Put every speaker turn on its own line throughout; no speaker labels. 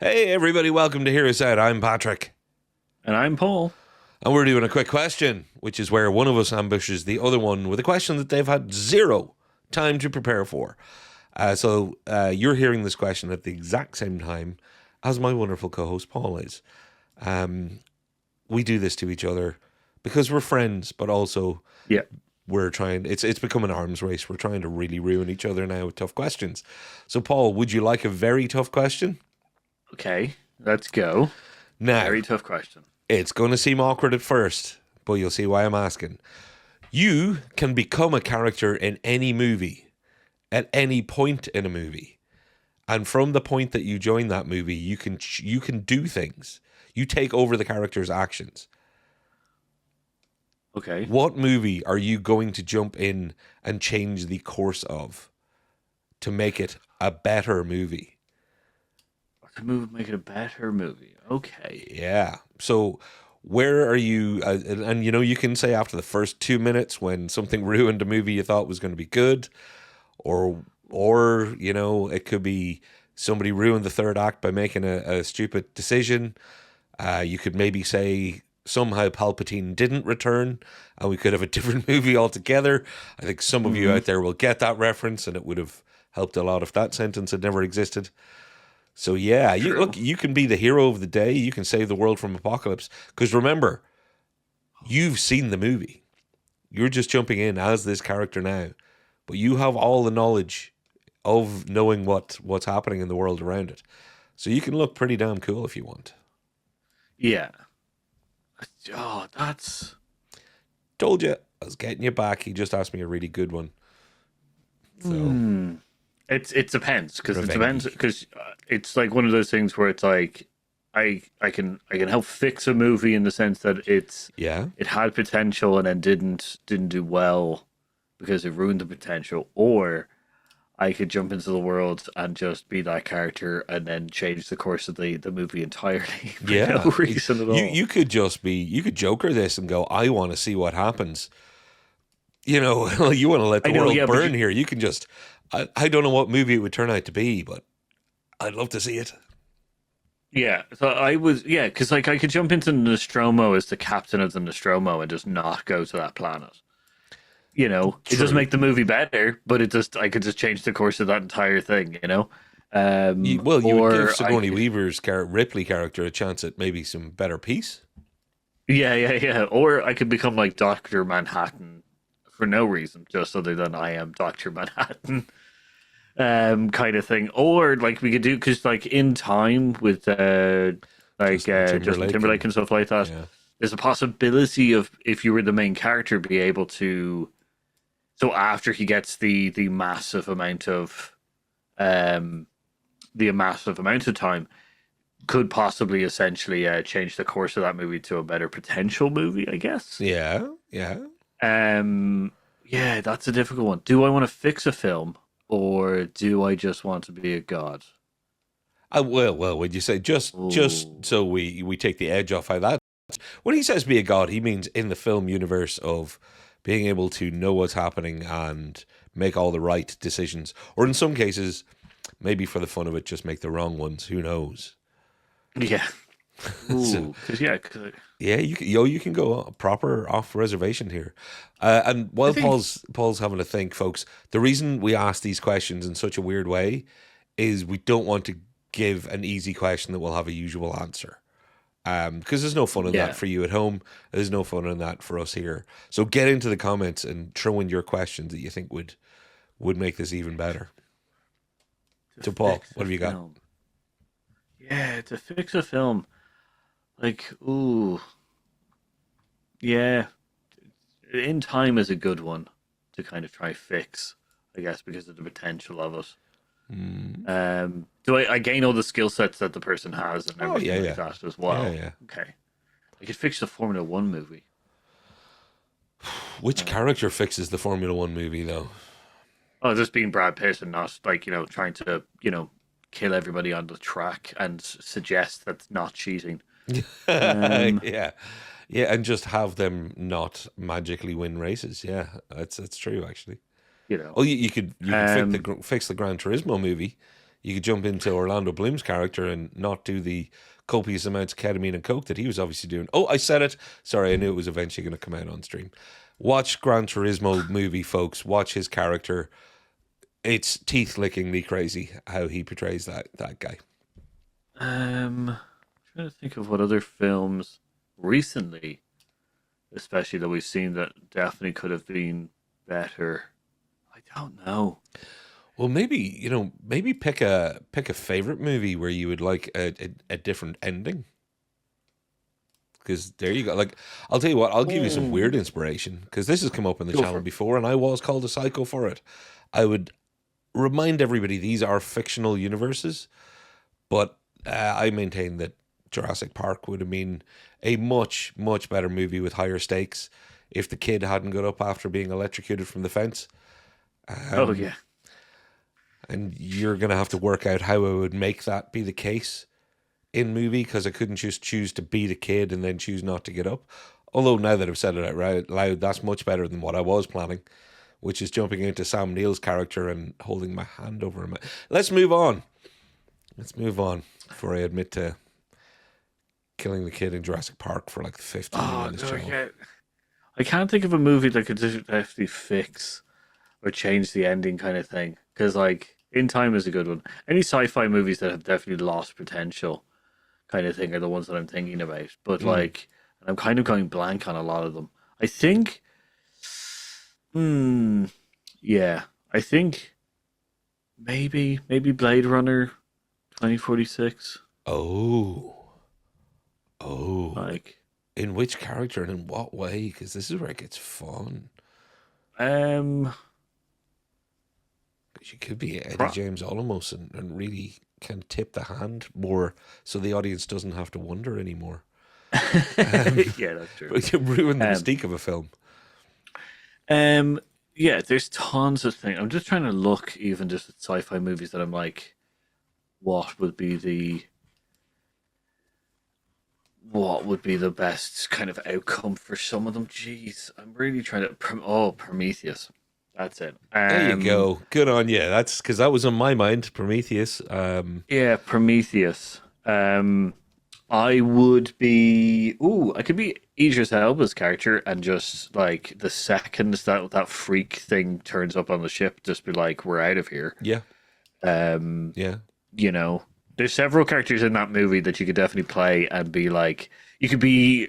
Hey, everybody, welcome to Hear Us Out. I'm Patrick.
And I'm Paul.
And we're doing a quick question, which is where one of us ambushes the other one with a question that they've had zero time to prepare for. So you're hearing this question at the exact same time as my wonderful co-host Paul is. We do this to each other because we're friends, but also
Yeah.
we're trying. It's become an arms race. We're trying to really ruin each other now with tough questions. So, Paul, would you like a very tough question?
Okay, let's go.
Now,
Very tough question.
it's going to seem awkward at first, but you'll see why I'm asking. You can become a character in any movie at any point in a movie. And from the point that you join that movie, you can do things. You take over the character's actions.
Okay.
What movie are you going to jump in and change the course of to make it a better movie?
The movie would make it a better movie. Okay.
Yeah. So where are you? And you know, you can say after the first 2 minutes when something ruined a movie you thought was going to be good, or you know, it could be somebody ruined the third act by making a stupid decision. You could maybe say somehow Palpatine didn't return, and we could have a different movie altogether. I think some of you out there will get that reference, and it would have helped a lot if that sentence had never existed. So yeah, you can be the hero of the day. You can save the world from apocalypse. Because remember, you've seen the movie. You're just jumping in as this character now, but you have all the knowledge of knowing what's happening in the world around it. So you can look pretty damn cool if you want.
Yeah. Oh, that's...
Told you, I was getting you back. He just asked me a really good one. So
It depends because
Revenge.
it's like one of those things where it's like I can help fix a movie in the sense that it had potential and then didn't do well because it ruined the potential, or I could jump into the world and just be that character and then change the course of the movie entirely for no reason at all.
You could Joker this and go, I want to see what happens. You know, you want to let the world burn here. You can just, I don't know what movie it would turn out to be, but I'd love to see it.
Yeah, so because like I could jump into Nostromo as the captain of the Nostromo and just not go to that planet. You know, it doesn't make the movie better, but I could just change the course of that entire thing. You know,
you would give Sigourney Weaver's Ripley character a chance at maybe some better peace.
Yeah. Or I could become like Dr. Manhattan for no reason, just other than I am Dr. Manhattan. Kind of thing, or like we could do because like in time with Justin Timberlake and stuff like that.
Yeah.
There's a possibility of if you were the main character, be able to. So after he gets the massive amount of time, could possibly essentially change the course of that movie to a better potential movie, I guess.
Yeah.
Yeah, that's a difficult one. Do I want to fix a film? Or do I just want to be a god?
Well, when you say just so we take the edge off how that, when he says be a god, he means in the film universe of being able to know what's happening and make all the right decisions, or in some cases, maybe for the fun of it, just make the wrong ones. Who knows?
Yeah. Ooh,
you can go proper off reservation here. And while Paul's having to think, folks, the reason we ask these questions in such a weird way is we don't want to give an easy question that will have a usual answer. Because there's no fun in that for you at home. There's no fun in that for us here. So get into the comments and throw in your questions that you think would make this even better. So Paul, what have you got?
Yeah, to fix a film. Like, ooh. Yeah. In Time is a good one to kind of try fix, I guess, because of the potential of it. Do I gain all the skill sets that the person has and everything like that as well?
Yeah.
Okay. I could fix the Formula One movie.
Which character fixes the Formula One movie, though?
Oh, just being Brad Pitt and not, like, you know, trying to, you know, kill everybody on the track and suggest that's not cheating.
Yeah, and just have them not magically win races. Yeah, that's true actually.
You know,
you could fix the Gran Turismo movie. You could jump into Orlando Bloom's character and not do the copious amounts of ketamine and coke that he was obviously doing. Oh, I said it. Sorry, I knew it was eventually going to come out on stream. Watch Gran Turismo movie, folks. Watch his character. It's teeth-lickingly crazy how he portrays that guy.
Trying to think of what other films recently, especially that we've seen, that definitely could have been better. I don't know.
Well, maybe pick a favorite movie where you would like a different ending. Because there you go. Like, I'll tell you what, I'll give you some weird inspiration, because this has come up on the channel before, and I was called a psycho for it. I would remind everybody these are fictional universes, but I maintain that Jurassic Park would have been a much, much better movie with higher stakes if the kid hadn't got up after being electrocuted from the fence.
Oh, yeah.
And you're going to have to work out how I would make that be the case in movie, because I couldn't just choose to beat a kid and then choose not to get up. Although now that I've said it out loud, that's much better than what I was planning, which is jumping into Sam Neill's character and holding my hand over him. Let's move on before I admit to killing the kid in Jurassic Park for like the 15th time on this channel.
I can't think of a movie that could actually fix or change the ending kind of thing. Because, like, In Time is a good one. Any sci-fi movies that have definitely lost potential kind of thing are the ones that I'm thinking about. But, like, I'm kind of going blank on a lot of them. I think... yeah. I think maybe Blade Runner 2046.
Oh.
Like...
In which character and in what way? Because this is where it gets fun. You could be Eddie James Olmos and really kind of tip the hand more, so the audience doesn't have to wonder anymore.
Yeah, that's true.
But you ruin the mystique of a film.
Yeah, there's tons of things. I'm just trying to look even just at sci-fi movies that I'm like, what would be the best kind of outcome for some of them? Jeez, I'm really trying to... Prometheus. That's it.
There you go. Good on you. That's because that was on my mind, Prometheus.
Yeah, Prometheus. I would be... I could be Idris Elba's character, and just, like, the second that freak thing turns up on the ship, just be like, we're out of here.
Yeah.
Yeah. You know, there's several characters in that movie that you could definitely play and be like... You could be...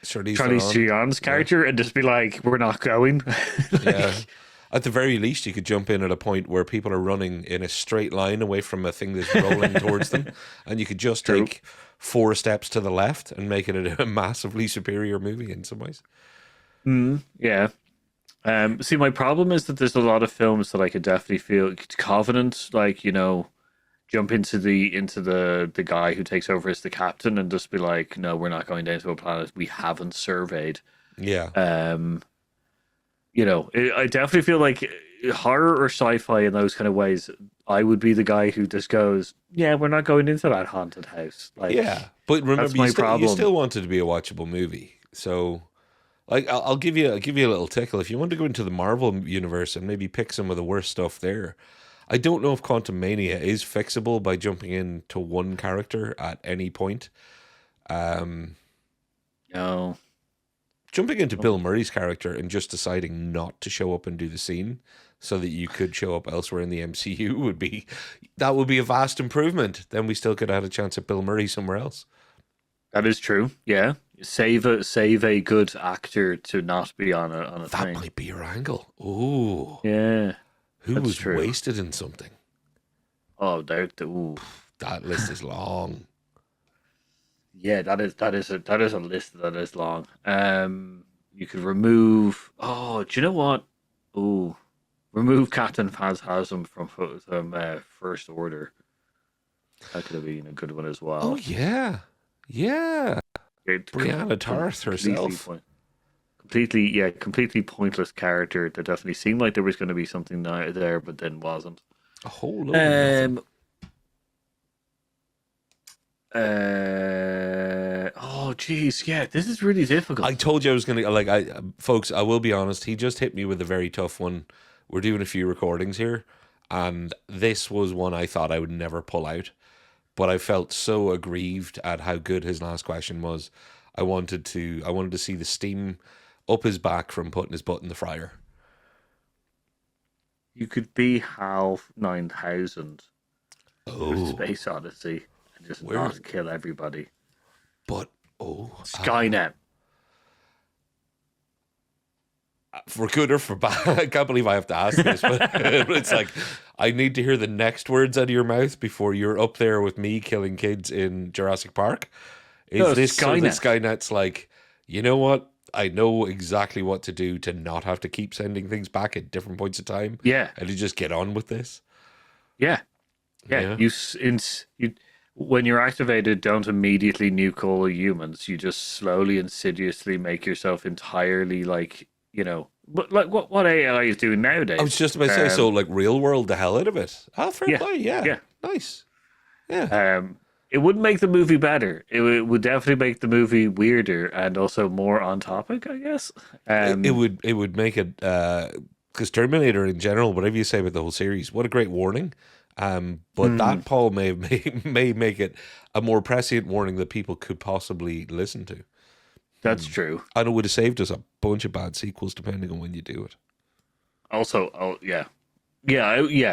Charlize Theron's character, and just be like, we're not going.
Yeah. At the very least, you could jump in at a point where people are running in a straight line away from a thing that's rolling towards them, and you could just take 4 steps to the left and make it a massively superior movie in some ways.
Yeah. See, my problem is that there's a lot of films that I could definitely feel Covenant, like, you know, jump into the guy who takes over as the captain and just be like, no, we're not going down to a planet we haven't surveyed.
Yeah.
You know, I definitely feel like horror or sci-fi in those kind of ways, I would be the guy who just goes, yeah, we're not going into that haunted house. Like,
yeah, but remember, you still want it to be a watchable movie. So, like, I'll give you a little tickle. If you want to go into the Marvel universe and maybe pick some of the worst stuff there, I don't know if Quantum Mania is fixable by jumping into one character at any point.
No.
Jumping into Bill Murray's character and just deciding not to show up and do the scene so that you could show up elsewhere in the MCU would be a vast improvement. Then we still could have had a chance at Bill Murray somewhere else.
That is true. Yeah. Save a good actor to not be on a
that
thing.
Might be your angle. Ooh.
Yeah.
Who was wasted in something?
Oh,
that list is long.
Yeah, that is a list that is long. You could remove. Oh, do you know what? Oh, remove Captain Phasm from First Order. That could have been a good one as well.
Oh yeah. Brianna Tarth herself.
Completely pointless character that definitely seemed like there was going to be something there, but then wasn't.
A whole lot of nothing.
Oh geez, yeah, this is really difficult.
I told you I was gonna folks. I will be honest. He just hit me with a very tough one. We're doing a few recordings here, And this was one I thought I would never pull out. But I felt so aggrieved at how good his last question was. I wanted to see the steam up his back from putting his butt in the fryer.
You could be HAL 9000 for Space Odyssey and just not kill everybody.
But
Skynet.
For good or for bad, I can't believe I have to ask this, but it's like, I need to hear the next words out of your mouth before you're up there with me killing kids in Jurassic Park. Is this Skynet? So that Skynet's like, you know what? I know exactly what to do to not have to keep sending things back at different points of time.
Yeah.
And you just get on with this.
Yeah. You when you're activated, don't immediately nuke all the humans. You just slowly, insidiously make yourself entirely like, but like what AI is doing nowadays.
I was just about to say, so like real world the hell out of it. Fair play, yeah. Nice. Yeah.
It wouldn't make the movie better. It would definitely make the movie weirder and also more on topic, I guess.
It would make it because Terminator in general, whatever you say about the whole series, what a great warning. But that, Paul, may make it a more prescient warning that people could possibly listen to.
That's true.
And it would have saved us a bunch of bad sequels, depending on when you do it.
Also, yeah.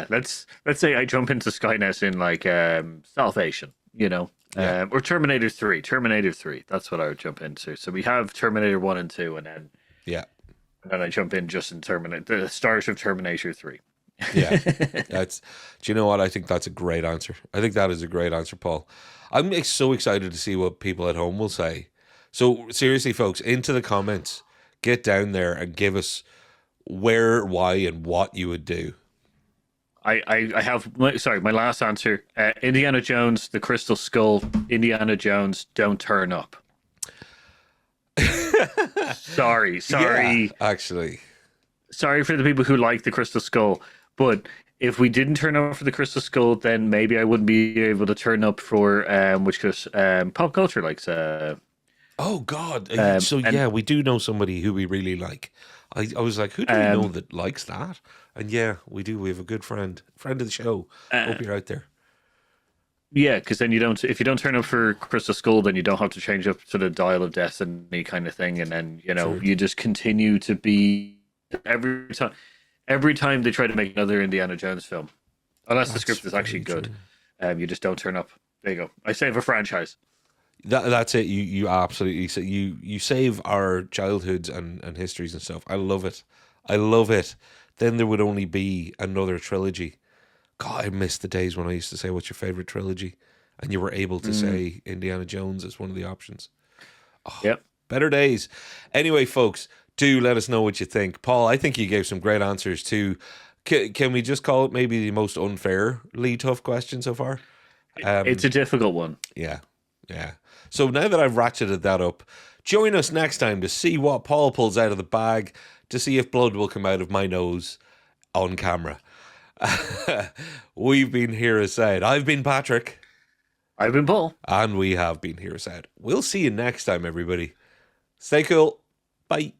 Let's say I jump into Skynet in like Salvation, or Terminator 3. Terminator 3. That's what I would jump into. So we have Terminator 1 and 2, and then I jump in just in Terminator, the start of Terminator 3.
Yeah, do you know what? I think that's a great answer. I think that is a great answer, Paul. I'm so excited to see what people at home will say. So seriously, folks, into the comments, get down there and give us where, why, and what you would do.
I have my last answer. Indiana Jones, the Crystal Skull. Indiana Jones, don't turn up. Sorry.
Yeah, actually,
sorry for the people who like the Crystal Skull, but if we didn't turn up for the Crystal Skull, then maybe I wouldn't be able to turn up for which was pop culture likes.
Oh God! We do know somebody who we really like. I was like, who do we know that likes that? And yeah, we do. We have a good friend of the show. Hope you're out there.
Yeah, because then if you don't turn up for Crystal Skull, then you don't have to change up to the Dial of Destiny kind of thing, and then you just continue to be every time they try to make another Indiana Jones film, unless the script is actually good, you just don't turn up. There you go. I save a franchise.
That's it. You absolutely you save our childhoods and histories and stuff. I love it. Then there would only be another trilogy. God, I miss the days when I used to say, what's your favorite trilogy? And you were able to say Indiana Jones as one of the options. Oh,
yep.
Better days. Anyway, folks, do let us know what you think. Paul, I think you gave some great answers too. Can we just call it maybe the most unfairly tough question so far?
It's a difficult one.
Yeah. So now that I've ratcheted that up, join us next time to see what Paul pulls out of the bag, to see if blood will come out of my nose on camera. We've been Hear Us Out. I've been Patrick.
I've been Paul.
And we have been Hear Us Out. We'll see you next time, everybody. Stay cool. Bye.